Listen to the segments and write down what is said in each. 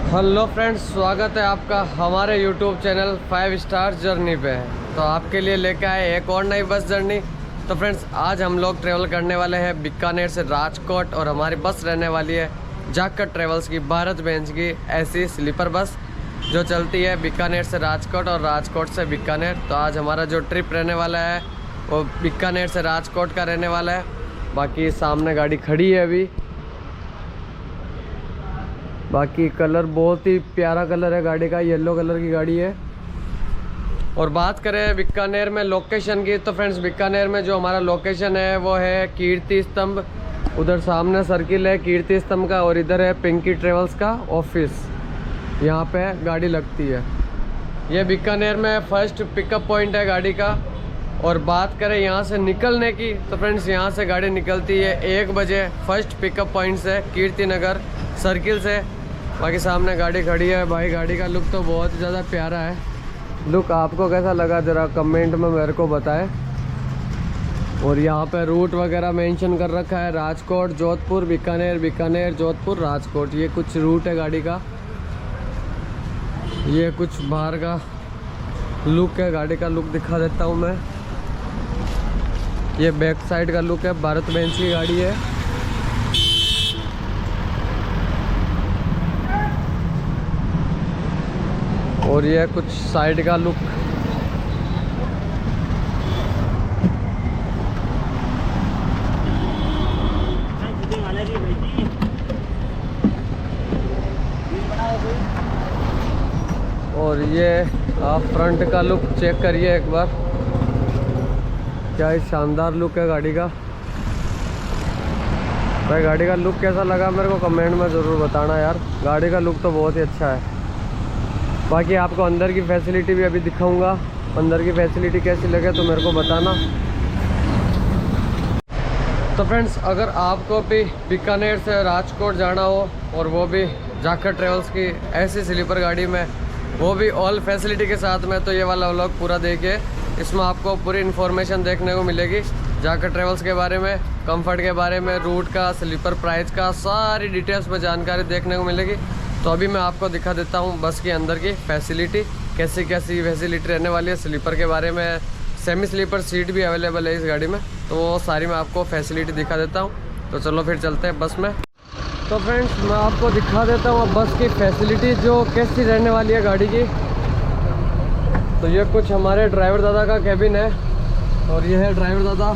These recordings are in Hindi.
हेलो फ्रेंड्स, स्वागत है आपका हमारे यूट्यूब चैनल 5 स्टार जर्नी पे। तो आपके लिए लेकर आए एक और नई बस जर्नी। तो फ्रेंड्स, आज हम लोग ट्रेवल करने वाले हैं बीकानेर से राजकोट और हमारी बस रहने वाली है जाखड़ ट्रेवल्स की भारत बेंच की ऐसी स्लीपर बस जो चलती है बीकानेर से राजकोट और राजकोट से बीकानेर। तो आज हमारा जो ट्रिप रहने वाला है वो बीकानेर से राजकोट का रहने वाला है। बाकी सामने गाड़ी खड़ी है अभी। बाकी कलर बहुत ही प्यारा कलर है गाड़ी का, येलो कलर की गाड़ी है। और बात करें बीकानेर में लोकेशन की, तो फ्रेंड्स बीकानेर में जो हमारा लोकेशन है वो है कीर्ति स्तंभ। उधर सामने सर्किल है कीर्ति स्तंभ का और इधर है पिंकी ट्रेवल्स का ऑफिस। यहाँ पे गाड़ी लगती है। ये बीकानेर में फर्स्ट पिकअप पॉइंट है गाड़ी का। और बात करें यहाँ से निकलने की, तो फ्रेंड्स यहाँ से गाड़ी निकलती है 1 बजे फर्स्ट पिकअप पॉइंट से कीर्ति नगर सर्किल से। बाकी सामने गाड़ी खड़ी है। भाई गाड़ी का लुक तो बहुत ही ज़्यादा प्यारा है। लुक आपको कैसा लगा ज़रा कमेंट में मेरे को बताएं। और यहाँ पे रूट वगैरह मेंशन कर रखा है, राजकोट जोधपुर बीकानेर, बीकानेर जोधपुर राजकोट। ये कुछ रूट है गाड़ी का। ये कुछ बाहर का लुक है, गाड़ी का लुक दिखा देता हूँ मैं। ये बैक साइड का लुक है, भारत बेंच की गाड़ी है। और ये कुछ साइड का लुक। और ये आप फ्रंट का लुक चेक करिए एक बार, क्या ही शानदार लुक है गाड़ी का। भाई गाड़ी का लुक कैसा लगा मेरे को कमेंट में ज़रूर बताना यार। गाड़ी का लुक तो बहुत ही अच्छा है। बाकी आपको अंदर की फैसिलिटी भी अभी दिखाऊंगा। अंदर की फैसिलिटी कैसी लगे तो मेरे को बताना। तो फ्रेंड्स, अगर आपको भी बीकानेर से राजकोट जाना हो और वो भी जाखड़ ट्रेवल्स की ऐसी स्लीपर गाड़ी में, वो भी ऑल फैसिलिटी के साथ में, तो ये वाला व्लॉग पूरा देखिए। इसमें आपको पूरी इन्फॉर्मेशन देखने को मिलेगी जाखड़ ट्रेवल्स के बारे में, कंफर्ट के बारे में, रूट का, स्लीपर प्राइस का, सारी डिटेल्स में जानकारी देखने को मिलेगी। तो अभी मैं आपको दिखा देता हूँ बस के अंदर की फैसिलिटी, कैसी कैसी फैसिलिटी रहने वाली है। स्लीपर के बारे में सेमी स्लीपर सीट भी अवेलेबल है इस गाड़ी में, तो वो सारी मैं आपको फैसिलिटी दिखा देता हूँ। तो चलो फिर चलते हैं बस में। तो फ्रेंड्स, मैं आपको दिखा देता हूँ अब बस की फैसिलिटी जो कैसी रहने वाली है गाड़ी की। तो ये कुछ हमारे ड्राइवर दादा का कैबिन है और ये है ड्राइवर दादा।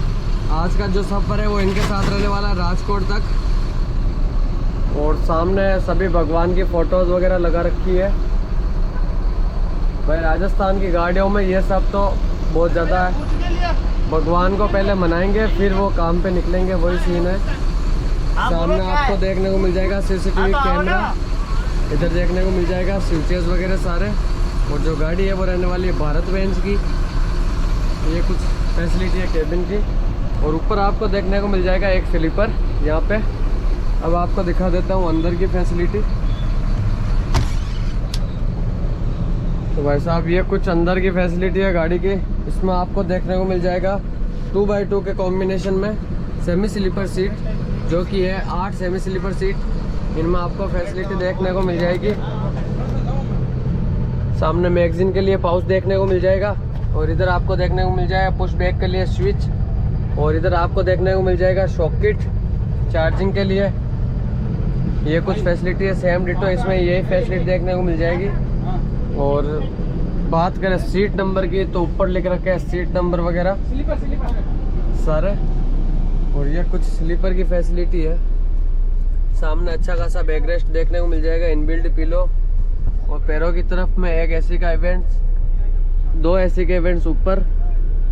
आज का जो सफ़र है वो इनके साथ रहने वाला है राजकोट तक। और सामने सभी भगवान की फ़ोटोज़ वगैरह लगा रखी है। भाई राजस्थान की गाड़ियों में ये सब तो बहुत ज़्यादा है। भगवान को पहले मनाएंगे फिर वो काम पे निकलेंगे, वही सीन है। सामने आपको देखने को मिल जाएगा सीसीटीवी कैमरा, इधर देखने को मिल जाएगा स्विचेस वगैरह सारे। और जो गाड़ी है वो रहने वाली है भारत बेंच की। ये कुछ फैसिलिटी है केबिन की। और ऊपर आपको देखने को मिल जाएगा एक स्लीपर यहाँ पे। अब आपको दिखा देता हूँ अंदर की फैसिलिटी। तो भाई साहब, ये कुछ अंदर की फैसिलिटी है गाड़ी की। इसमें आपको देखने को मिल जाएगा 2x2 के कॉम्बिनेशन में सेमी स्लीपर सीट, जो कि है 8 सेमी स्लीपर सीट। इनमें आपको फैसिलिटी देखने को मिल जाएगी। सामने मैगजीन के लिए पाउच देखने को मिल जाएगा। और इधर आपको देखने को मिल जाएगा पुश बैक के लिए स्विच। और इधर आपको देखने को मिल जाएगा सॉकेट चार्जिंग के लिए। ये कुछ फैसिलिटी है सेम डिटो, इसमें यही फैसिलिटी देखने को मिल जाएगी। और बात करें सीट नंबर की, तो ऊपर लिख रखा है सीट नंबर वगैरह सारे। और ये कुछ स्लीपर की फैसिलिटी है। सामने अच्छा खासा बैक रेस्ट देखने को मिल जाएगा, इनबिल्ट पिलो। और पैरों की तरफ में एक एसी का इवेंट्स, 2 एसी के इवेंट्स ऊपर।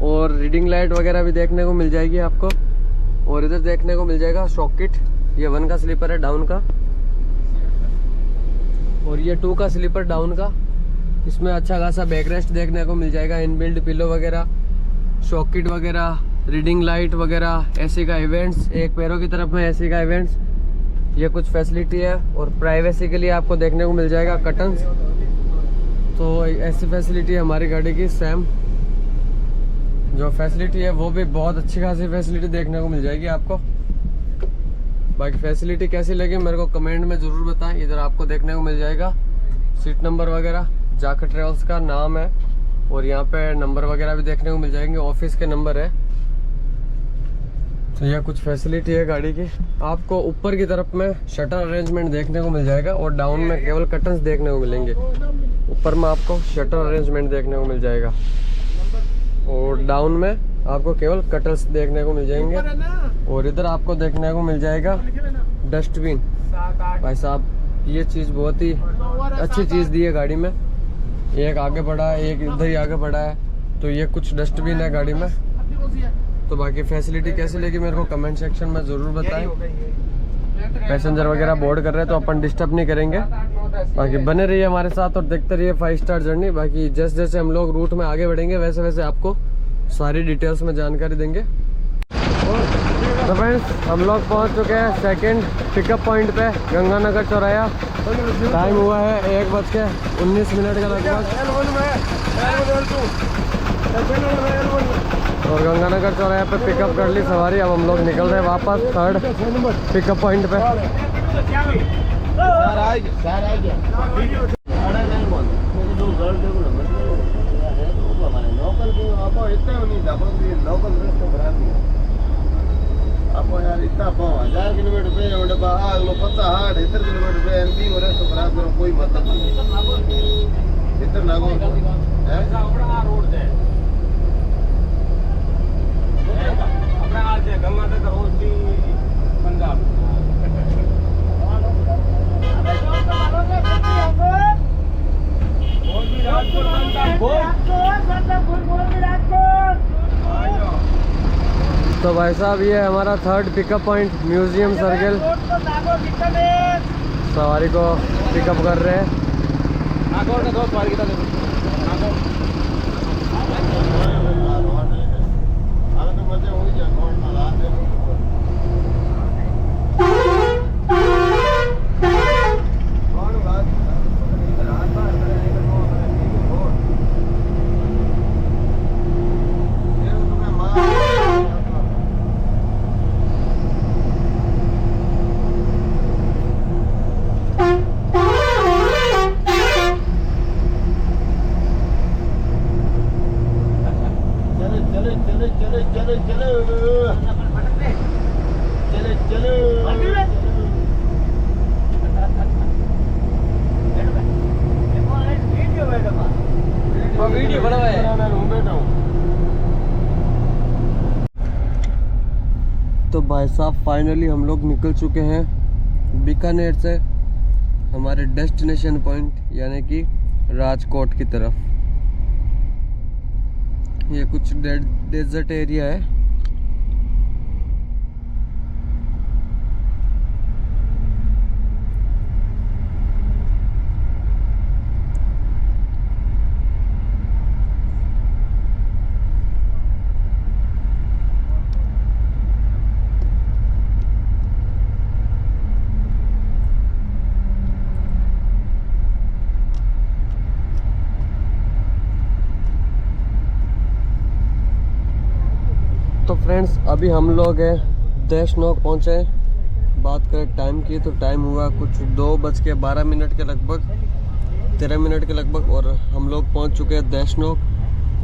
और रीडिंग लाइट वगैरह भी देखने को मिल जाएगी आपको। और इधर देखने को मिल जाएगा सॉकेट। ये 1 का स्लीपर है डाउन का, और ये 2 का स्लीपर डाउन का। इसमें अच्छा खासा बैक रेस्ट देखने को मिल जाएगा, इनबिल्ट पिलो वगैरह, सॉकेट वगैरह, रीडिंग लाइट वगैरह, एसी का इवेंट्स। एक पैरों की तरफ में एसी का इवेंट्स। ये कुछ फैसिलिटी है। और प्राइवेसी के लिए आपको देखने को मिल जाएगा कर्टन्स। तो ऐसी फैसिलिटी है हमारी गाड़ी की सेम। जो फैसिलिटी है वो भी बहुत अच्छी खासी फैसिलिटी देखने को मिल जाएगी आपको। बाकी फैसिलिटी कैसी लगी मेरे को कमेंट में ज़रूर बताएं। इधर आपको देखने को मिल जाएगा सीट नंबर वगैरह जाखड़ ट्रेवल्स का नाम है और यहाँ पे नंबर वगैरह भी देखने को मिल जाएंगे, ऑफिस के नंबर है। तो यह कुछ फैसिलिटी है गाड़ी की। आपको ऊपर की तरफ में शटर अरेंजमेंट देखने को मिल जाएगा और डाउन में केवल कर्टन्स देखने को मिलेंगे। ऊपर में आपको शटर अरेंजमेंट देखने को मिल जाएगा और डाउन में आपको केवल कर्टन्स देखने को मिल जाएंगे। और इधर आपको देखने को मिल जाएगा डस्टबिन। भाई साहब ये चीज़ बहुत ही अच्छी चीज़ दी है गाड़ी में। एक आगे बढ़ा है, एक इधर ही आगे बढ़ा है, तो ये कुछ डस्टबिन है गाड़ी में। तो बाकी फैसिलिटी कैसी लगी मेरे को कमेंट सेक्शन में ज़रूर बताएं। पैसेंजर वगैरह बोर्ड कर रहे हैं तो अपन डिस्टर्ब नहीं करेंगे। बाकी बने रहिए हमारे साथ और देखते रहिए 5 स्टार जर्नी। बाकी जैसे जैसे हम लोग रूट में आगे बढ़ेंगे वैसे वैसे आपको सारी डिटेल्स में जानकारी देंगे। तो फ्रेंड्स हम लोग पहुंच चुके हैं सेकंड पिकअप पॉइंट पे, गंगानगर चौराया। टाइम हुआ है 1:19 का लगभग और गंगानगर चौराहे पे पिकअप कर ली सवारी। अब हम लोग निकल रहे हैं वापस थर्ड पिकअप पॉइंट पे। यार इतना 1000 किलोमीटर पे अगलो 50-70 किलोमीटर पे एनपी हो रहा तो खराब करो कोई मतलब नहीं। इतना ना को है रोड है अपना आज गंगा तक रोड की पंजाब बोल भी राजकोट पंजाब बोल भी राजकोट। तो भाई साहब ये हमारा third pickup point museum circle. सवारी को पिकअप कर रहे हैं। वीडियो बना हुआ है। तो भाई साहब फाइनली हम लोग निकल चुके हैं बीकानेर से हमारे डेस्टिनेशन पॉइंट यानी कि राजकोट की तरफ। ये कुछ डेजर्ट एरिया है। तो फ्रेंड्स अभी हम लोग हैं देशनोक पहुँचे। बात करें टाइम की तो टाइम हुआ कुछ 2:12 के लगभग 13 मिनट के लगभग और हम लोग पहुँच चुके हैं देशनोक।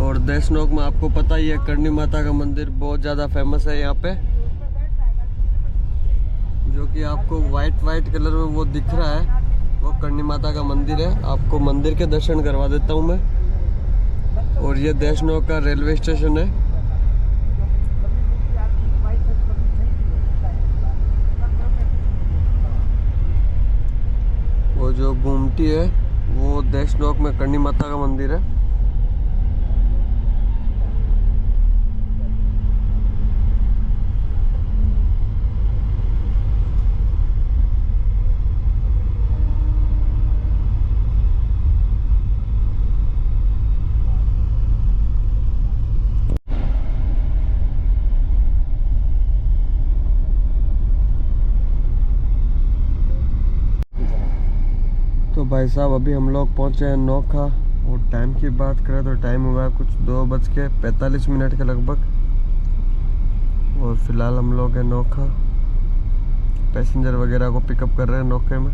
और देशनोक में आपको पता ही है करणी माता का मंदिर बहुत ज़्यादा फेमस है यहाँ पे, जो कि आपको वाइट कलर में वो दिख रहा है, वो करणी माता का मंदिर है। आपको मंदिर के दर्शन करवा देता हूँ मैं। और ये देशनोक का रेलवे स्टेशन है। वो जो गुमटी है वो देशनोक में करणी माता का मंदिर है। तो भाई साहब अभी हम लोग पहुंचे हैं नोखा और टाइम की बात करें तो टाइम हुआ कुछ 2:45 के लगभग। और फिलहाल हम लोग हैं नोखा, पैसेंजर वगैरह को पिकअप कर रहे हैं नोखे में।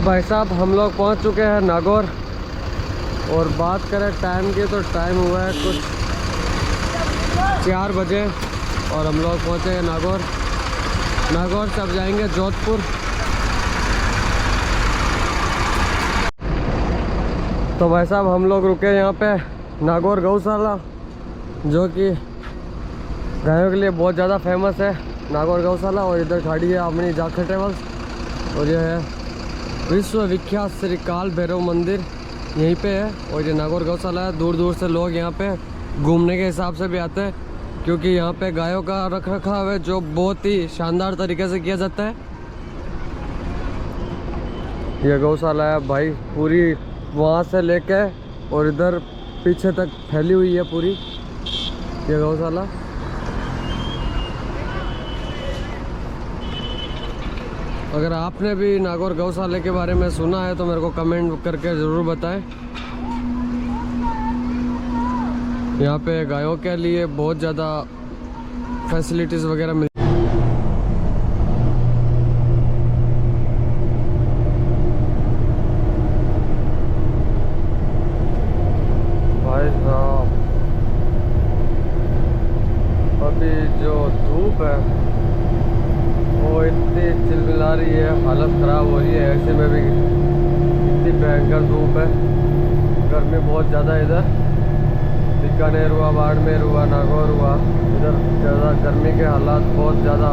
भाई साहब हम लोग पहुंच चुके हैं नागौर। और बात करें टाइम की तो टाइम हुआ है कुछ 4 बजे और हम लोग पहुंचे हैं नागौर। नागौर से अब जाएंगे जोधपुर। तो भाई साहब हम लोग रुके यहाँ पे नागौर गौशाला, जो कि गायों के लिए बहुत ज़्यादा फेमस है नागौर गौशाला। और इधर खड़ी है अपनी जाखड़ ट्रेवल्स और ये है विश्व विख्यात श्री काल भैरव मंदिर यहीं पे है। और ये नागौर गौशाला है। दूर दूर से लोग यहाँ पे घूमने के हिसाब से भी आते हैं, क्योंकि यहाँ पे गायों का रख रखाव है जो बहुत ही शानदार तरीके से किया जाता है। ये गौशाला है भाई, पूरी वहाँ से लेके और इधर पीछे तक फैली हुई है पूरी ये गौशाला। अगर आपने भी नागौर गौशाला के बारे में सुना है तो मेरे को कमेंट करके ज़रूर बताएं। यहाँ पे गायों के लिए बहुत ज़्यादा फैसिलिटीज़ वगैरह मिल भाई साहब अभी जो धूप है वो इतनी चिलमिला रही है, हालत ख़राब हो रही है। ऐसे में भी इतनी भयंकर धूप है, गर्मी बहुत ज़्यादा है। इधर बीकानेर हुआ, बाड़मेर हुआ, नागौर हुआ, इधर ज़्यादा गर्मी के हालात बहुत ज़्यादा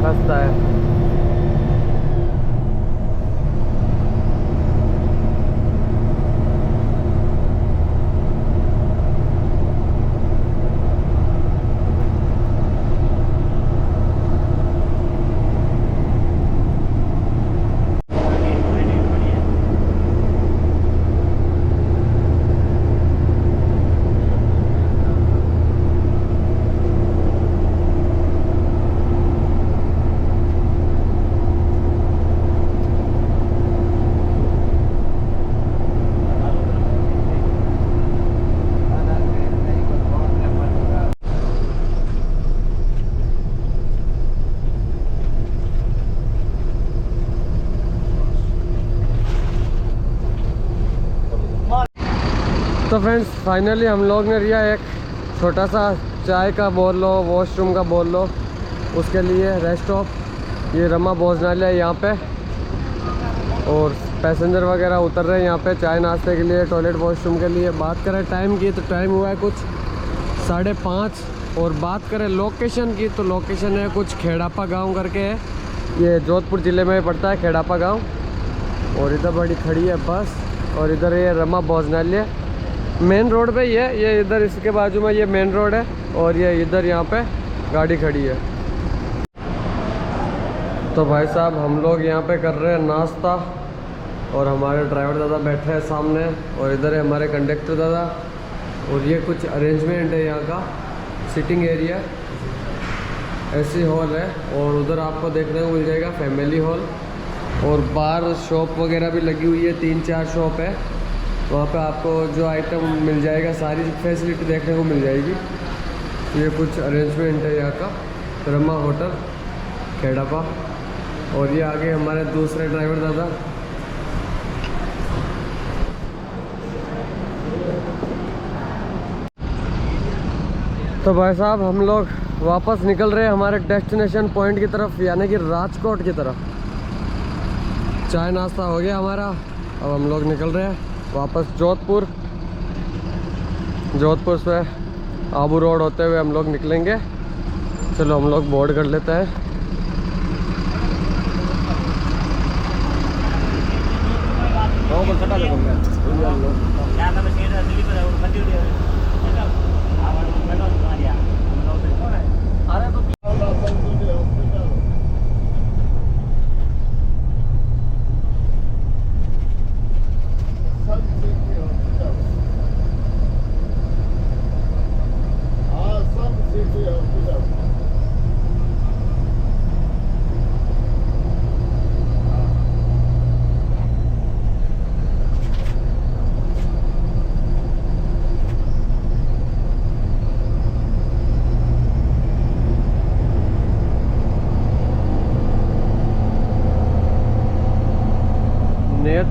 खस्ता है। तो फ्रेंड्स फाइनली हम लोग ने लिया एक छोटा सा चाय का बोल लो, वॉशरूम का बोल लो, उसके लिए रेस्ट ऑफ ये रमा भोजनालय है यहाँ पे। और पैसेंजर वगैरह उतर रहे हैं यहाँ पे चाय नाश्ते के लिए, टॉयलेट वॉशरूम के लिए। बात करें टाइम की तो टाइम हुआ है कुछ 5:30। और बात करें लोकेशन की तो लोकेशन है कुछ खेड़ापा गाँव करके है, ये जोधपुर ज़िले में पड़ता है खेड़ापा गाँव। और इधर बड़ी खड़ी है बस और इधर ये रमा भोजनालय मेन रोड पे ही है। ये इधर इसके बाजू में ये मेन रोड है और ये इधर यहाँ पे गाड़ी खड़ी है। तो भाई साहब हम लोग यहाँ पे कर रहे हैं नाश्ता और हमारे ड्राइवर दादा बैठे हैं सामने और इधर है हमारे कंडक्टर दादा। और ये कुछ अरेंजमेंट है यहाँ का, सिटिंग एरिया, ऐसी हॉल है। और उधर आपको देखने को मिल जाएगा फैमिली हॉल। और बाहर शॉप वगैरह भी लगी हुई है, 3-4 शॉप है। वहाँ पे आपको जो आइटम मिल जाएगा सारी फैसिलिटी देखने को मिल जाएगी। ये कुछ अरेंजमेंट है यहाँ का, रमा होटल खेड़ापा। और ये आगे हमारे दूसरे ड्राइवर दादा। तो भाई साहब हम लोग वापस निकल रहे हैं हमारे डेस्टिनेशन पॉइंट की तरफ, यानी कि राजकोट की तरफ। चाय नाश्ता हो गया हमारा, अब हम लोग निकल रहे हैं वापस जोधपुर। जोधपुर से आबू रोड होते हुए हम लोग निकलेंगे। चलो हम लोग बोर्ड कर लेते हैं।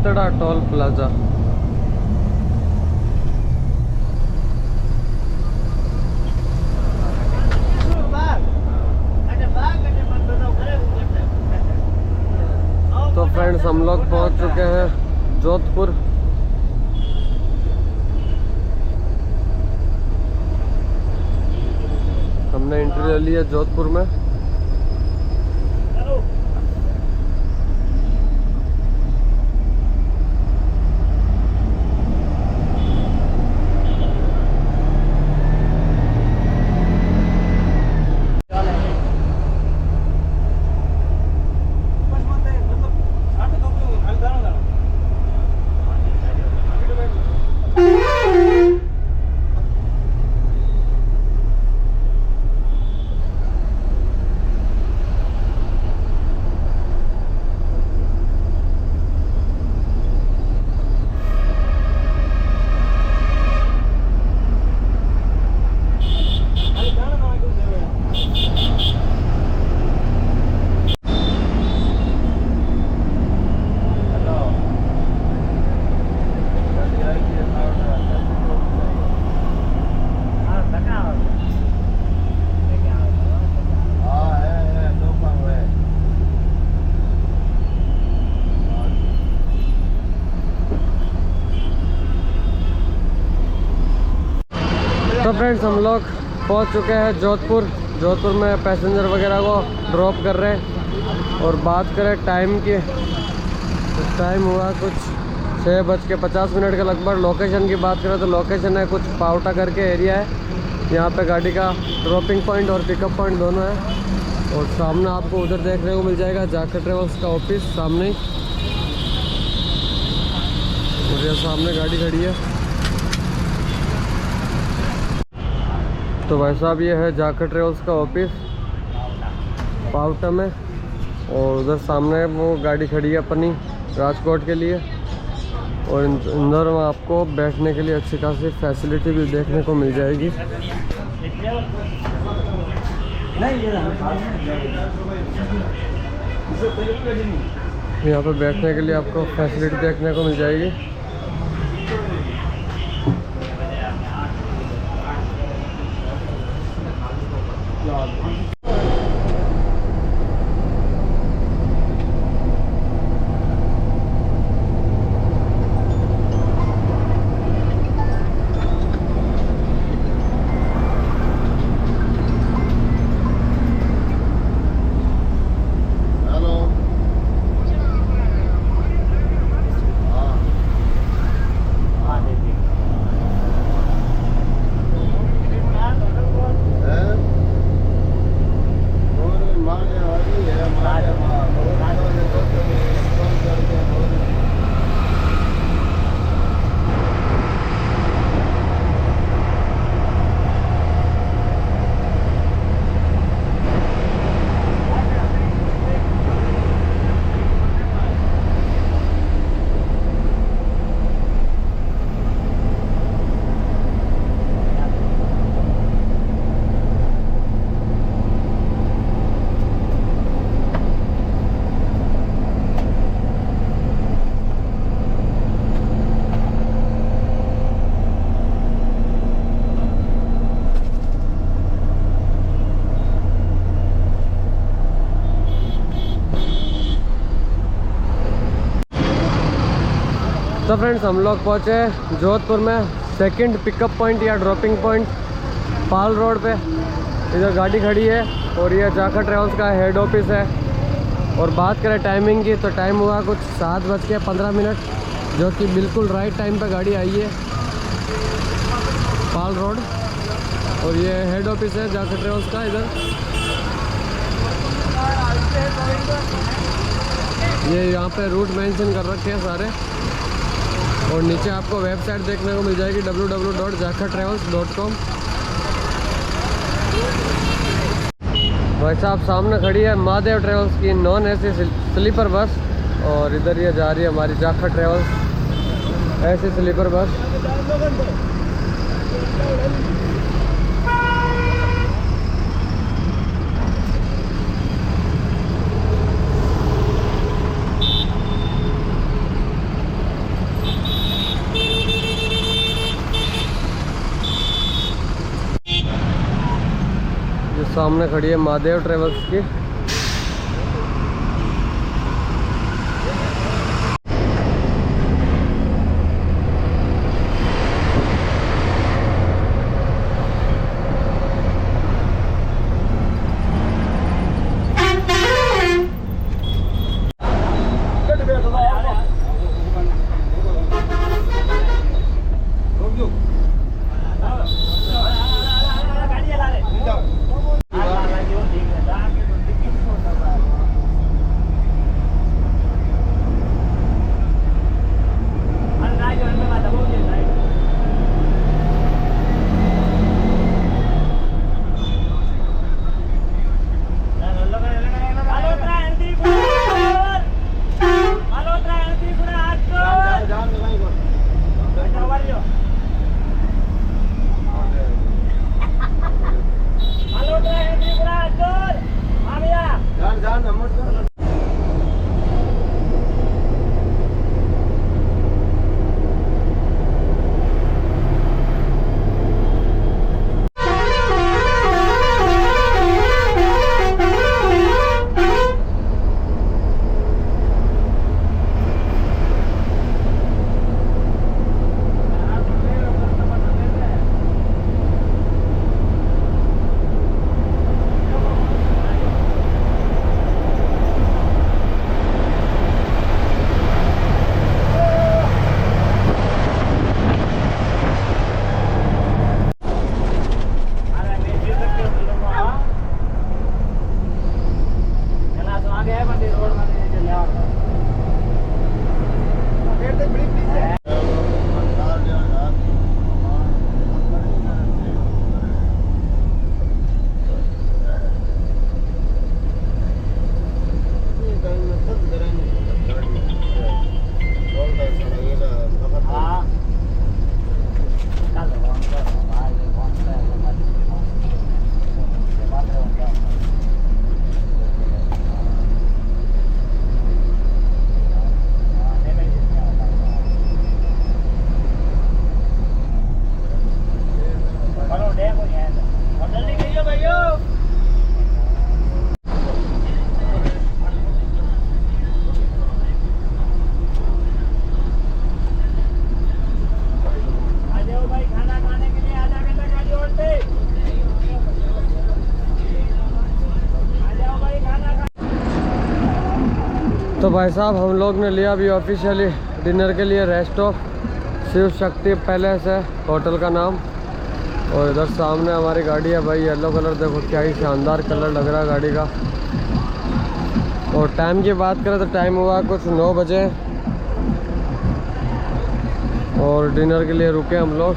जितड़ा टोल प्लाजा। तो फ्रेंड्स हम लोग पहुंच चुके हैं जोधपुर। हमने एंट्री ले ली है जोधपुर में। तो फ्रेंड्स हम लोग पहुंच चुके हैं जोधपुर। जोधपुर में पैसेंजर वगैरह को ड्रॉप कर रहे हैं। और बात करें टाइम की, तो टाइम हुआ कुछ 6:50 के लगभग। लोकेशन की बात करें तो लोकेशन है कुछ पावटा करके एरिया है। यहाँ पे गाड़ी का ड्रॉपिंग पॉइंट और पिकअप पॉइंट दोनों है। और सामने आपको उधर देखने को मिल जाएगा जाखड़ ट्रेवल्स का ऑफिस सामने ही। और ये सामने गाड़ी खड़ी है। तो भाई साहब ये है जाखड़ ट्रेवल्स का ऑफिस पावटा में। और उधर सामने वो गाड़ी खड़ी है अपनी राजकोट के लिए। और अंदर में आपको बैठने के लिए अच्छी खासी फैसिलिटी भी देखने को मिल जाएगी। यहाँ पर बैठने के लिए आपको फैसिलिटी देखने को मिल जाएगी। तो फ्रेंड्स हम लोग पहुँचे जोधपुर में सेकंड पिकअप पॉइंट या ड्रॉपिंग पॉइंट पाल रोड पे। इधर गाड़ी खड़ी है और ये जाखड़ ट्रेवल्स का हेड ऑफिस है। और बात करें टाइमिंग की तो टाइम हुआ कुछ 7:15, जो कि बिल्कुल राइट टाइम पे गाड़ी आई है पाल रोड। और ये हेड ऑफिस है जाखड़ ट्रेवल्स का। इधर ये यहाँ पे रूट मेंशन कर रखे हैं सारे। और नीचे आपको वेबसाइट देखने को मिल जाएगी www.jakhatravels.com। भाई साहब सामने खड़ी है महादेव ट्रेवल्स की नॉन एसी स्लीपर बस। और इधर ये जा रही है हमारी Jakhar travels AC sleeper bus. सामने खड़ी है महादेव ट्रेवल्स की। तो भाई साहब हम लोग ने लिया अभी ऑफिशियली डिनर के लिए rest of Shiv Shakti palace है होटल का नाम। और इधर सामने हमारी गाड़ी है भाई, येलो कलर देखो क्या ही शानदार कलर लग रहा है गाड़ी का। और टाइम की बात करें तो टाइम हुआ कुछ 9 बजे और डिनर के लिए रुके हम लोग।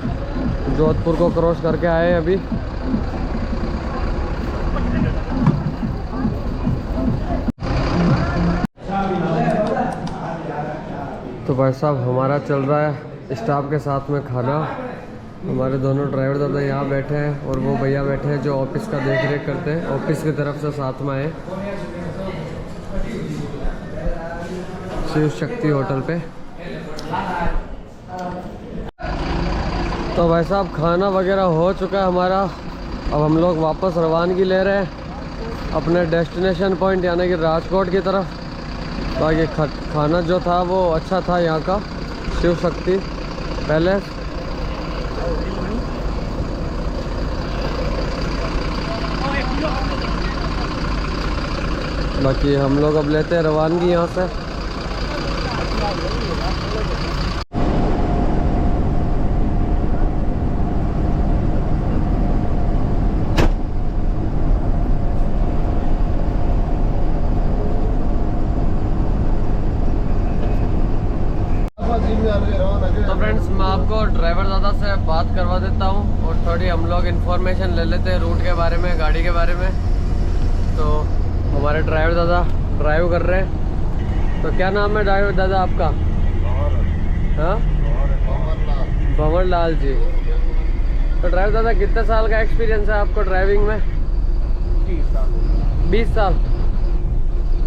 जोधपुर को क्रॉस करके आए हैं अभी। तो भाई साहब हमारा चल रहा है स्टाफ के साथ में खाना। हमारे दोनों ड्राइवर दादा यहाँ बैठे हैं और वो भैया बैठे हैं जो ऑफिस का देख रेख करते हैं, ऑफिस की तरफ से साथ में आए शिव शक्ति होटल पे। तो भाई साहब खाना वगैरह हो चुका है हमारा। अब हम लोग वापस रवानगी ले रहे हैं अपने डेस्टिनेशन पॉइंट यानी कि राजकोट की तरफ। बाकी खाना जो था वो अच्छा था यहाँ का शिव शक्ति पैलेस। बाकी हम लोग अब लेते हैं रवानगी यहाँ से। तो फ्रेंड्स मैं आपको ड्राइवर दादा से बात करवा देता हूँ और थोड़ी हम लोग इन्फॉर्मेशन ले लेते हैं रूट के बारे में, गाड़ी के बारे में। तो हमारे ड्राइवर दादा ड्राइव कर रहे हैं। तो क्या नाम है ड्राइवर दादा आपका? हाँ, भंवर लाल जी। तो ड्राइवर दादा कितने साल का एक्सपीरियंस है आपको ड्राइविंग में? 20 साल।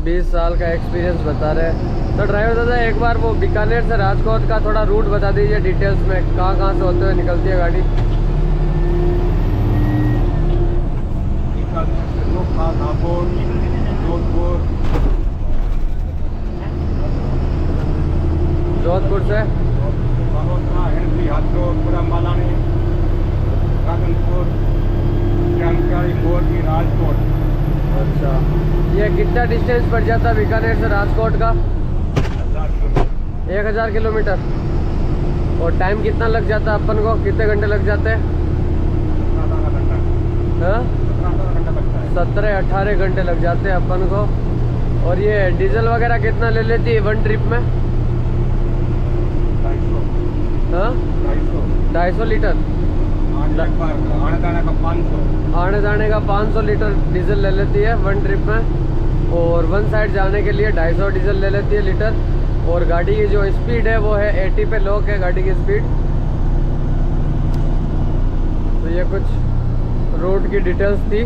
20 साल का एक्सपीरियंस बता रहे हैं। तो ड्राइवर दादा एक बार वो बीकानेर से राजकोट का थोड़ा रूट बता दीजिए डिटेल्स में, कहाँ से होते हुए निकलती है गाड़ी? डिस्टेंस पड़ जाता है बीकानेर से राजकोट का? 1000 किलोमीटर। और टाइम कितना लग जाता है अपन को, कितने घंटे लग जाते हैं? 17-18 घंटे लग जाते हैं अपन को। और ये डीजल वगैरह कितना ले लेती है वन ट्रिप में? 250 लीटर। आने जाने का 500 लीटर डीजल ले लेती है वन ट्रिप में। और वन साइड जाने के लिए 250 डीजल ले लेती है लीटर। और गाड़ी की जो स्पीड है वो है 80 पे लॉक है गाड़ी की स्पीड। तो ये कुछ रोड की डिटेल्स थी।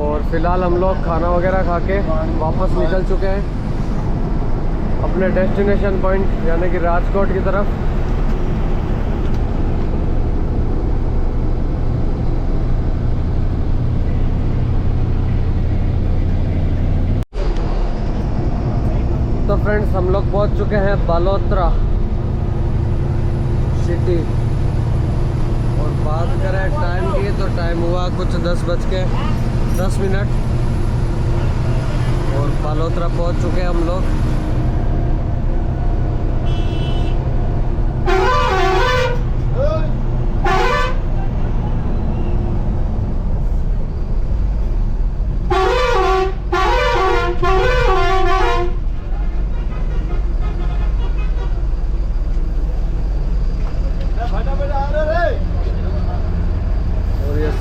और फिलहाल हम लोग खाना वगैरह खा के वापस निकल चुके हैं अपने डेस्टिनेशन पॉइंट यानी कि राजकोट की तरफ। तो फ्रेंड्स हम लोग पहुंच चुके हैं बालोतरा सिटी। और बात करें टाइम की तो टाइम हुआ कुछ 10:10 और बालोतरा पहुंच चुके हैं हम लोग।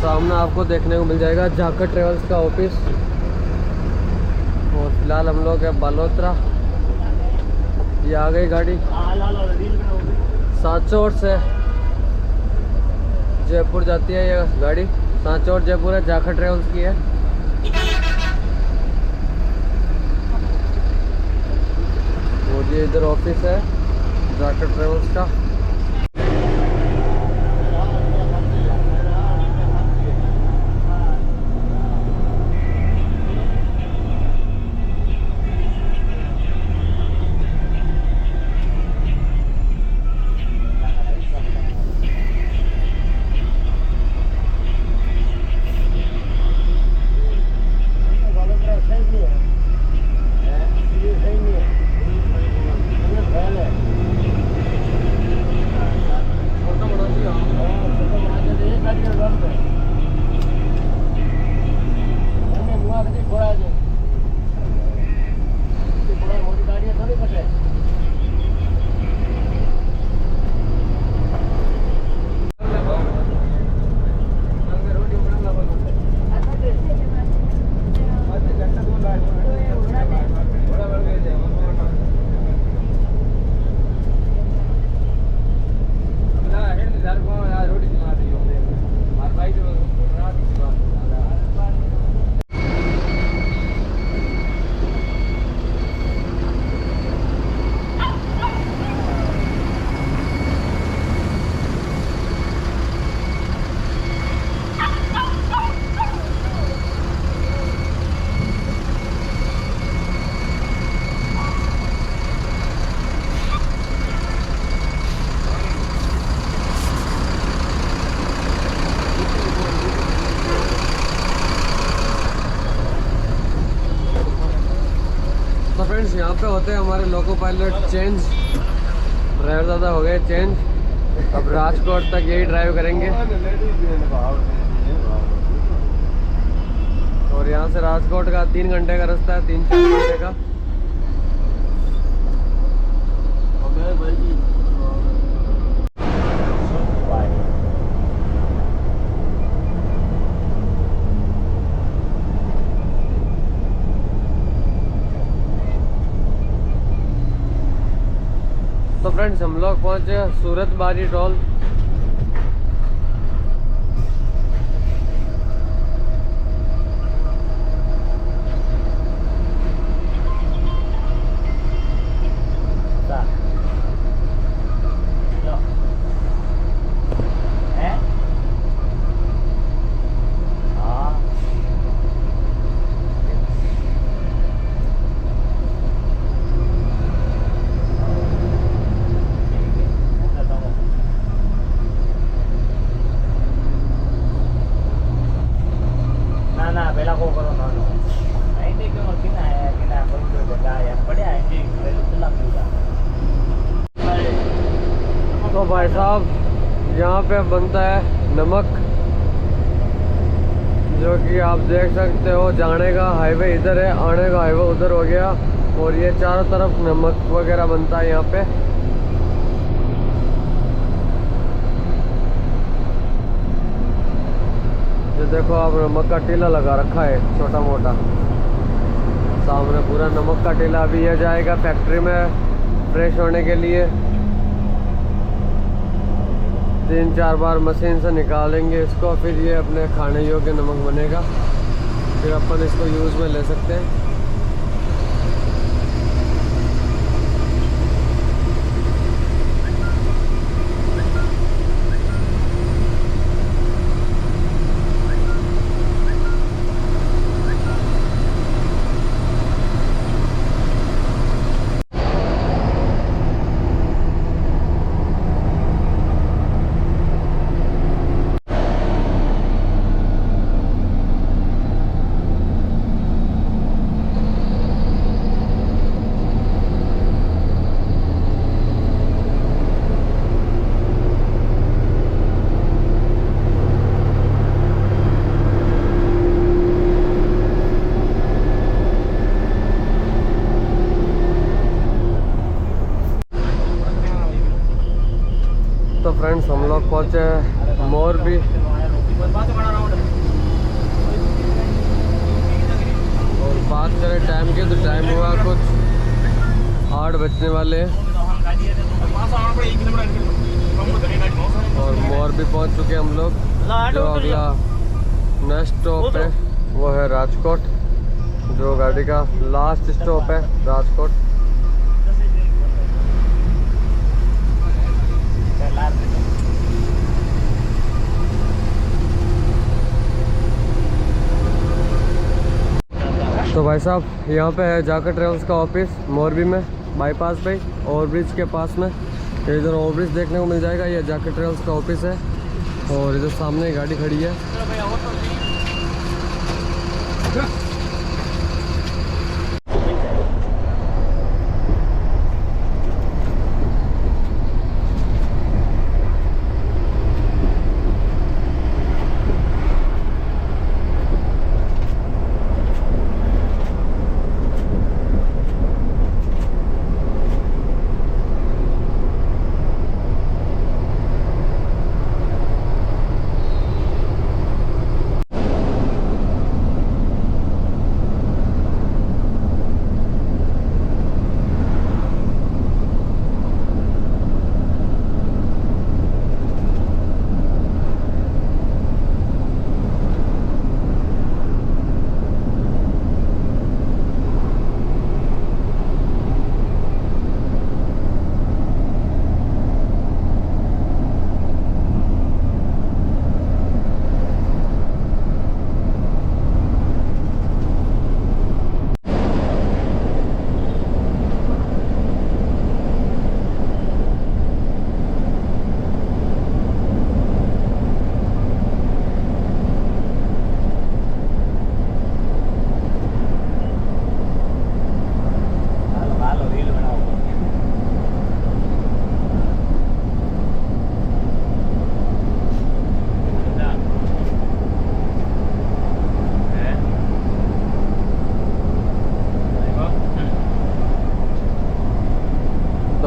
सामने आपको देखने को मिल जाएगा जाखड़ ट्रेवल्स का ऑफिस। और फिलहाल हम लोग है बालोतरा। ये आ गई गाड़ी। सांचौर से जयपुर जाती है ये गाड़ी। सांचौर जयपुर है, जाखड़ ट्रेवल्स की है। और ये इधर ऑफिस है जाखड़ ट्रेवल्स का। फ्रेंड्स यहाँ पे होते हैं हमारे लोको पायलट चेंज। ड्राइवर ज़्यादा हो गए चेंज। अब राजकोट तक यही ड्राइव करेंगे। और यहाँ से राजकोट का 3 घंटे का रास्ता है, 3-4 घंटे का। तो फ्रेंड्स हम लोग पहुँचे सूरत बारी टोल। तो भाई साहब यहाँ पे बनता है नमक, जो कि आप देख सकते हो। जाने का हाईवे इधर है, आने का हाईवे उधर हो गया, और ये चारों तरफ नमक वगैरह बनता है यहाँ पे। ये देखो आप, नमक का टीला लगा रखा है छोटा मोटा सामने, पूरा नमक का टीला। अभी ये जाएगा फैक्ट्री में फ्रेश होने के लिए, 3-4 बार मशीन से निकालेंगे इसको, फिर ये अपने खाने योग्य नमक बनेगा, फिर अपन इसको यूज़ में ले सकते हैं। तो फ्रेंड्स हम लोग पहुँचे मोरबी। और बात करें टाइम की, तो टाइम हुआ कुछ 8 बजने वाले, और मोरबी पहुँच चुके हम लोग। जो अगला नेक्स्ट स्टॉप है वो है राजकोट, जो गाड़ी का लास्ट स्टॉप है राजकोट। तो भाई साहब यहाँ पे है जाकर ट्रेवल्स का ऑफिस मोरबी में, बाईपास पे ओवरब्रिज के पास में। इधर ओवरब्रिज देखने को मिल जाएगा, ये जाकर ट्रेवल्स का ऑफिस है। और इधर सामने गाड़ी खड़ी है।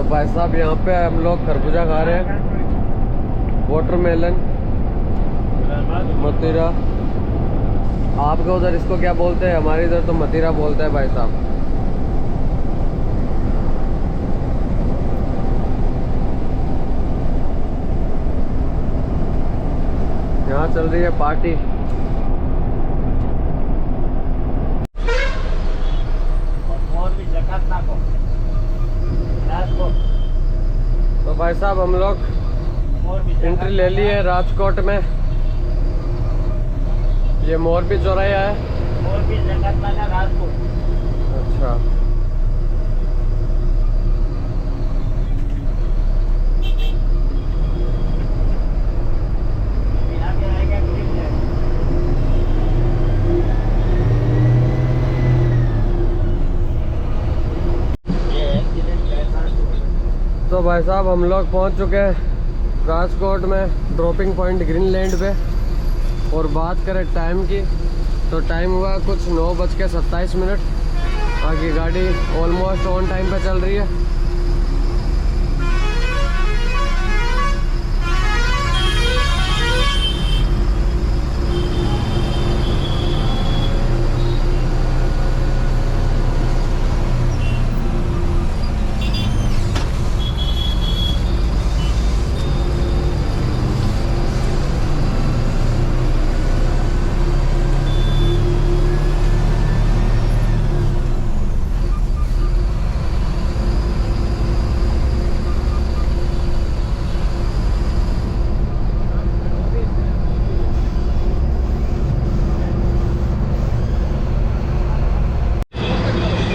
भाई साहब यहाँ पे हम लोग खरबूजा खा रहे हैं, वाटरमेलन, मतीरा। आपके उधर इसको क्या बोलते हैं? हमारे इधर तो मतीरा बोलते हैं भाई साहब। यहाँ चल रही है पार्टी। तो भाई साहब हम लोग एंट्री ले ली है राजकोट में। ये मोरबी चौराहा है। अच्छा, तो भाई साहब हम लोग पहुंच चुके हैं राजकोट में ड्रॉपिंग पॉइंट ग्रीनलैंड पे। और बात करें टाइम की तो टाइम हुआ कुछ 9:27। बाकी गाड़ी ऑलमोस्ट ऑन टाइम पे चल रही है।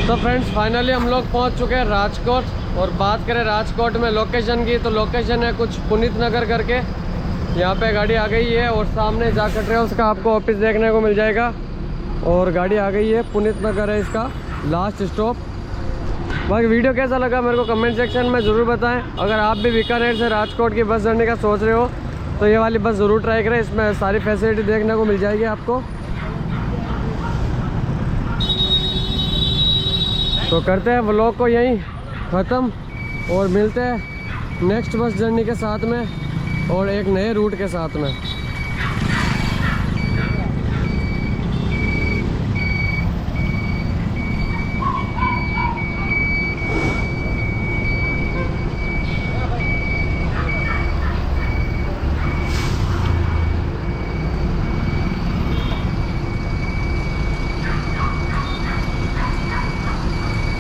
तो फ्रेंड्स फाइनली हम लोग पहुंच चुके हैं राजकोट। और बात करें राजकोट में लोकेशन की तो लोकेशन है कुछ पुनीत नगर करके। यहाँ पे गाड़ी आ गई है और सामने जाकर ट्रेवल्स का आपको ऑफिस देखने को मिल जाएगा। और गाड़ी आ गई है, पुनीत नगर है इसका लास्ट स्टॉप। बाकी वीडियो कैसा लगा मेरे को कमेंट सेक्शन में ज़रूर बताएं। अगर आप भी बीकानेर से राजकोट की बस चढ़ने का सोच रहे हो तो ये वाली बस ज़रूर ट्राई करें, इसमें सारी फैसिलिटी देखने को मिल जाएगी आपको। तो करते हैं व्लॉग को यहीं ख़त्म और मिलते हैं नेक्स्ट बस जर्नी के साथ में और एक नए रूट के साथ में।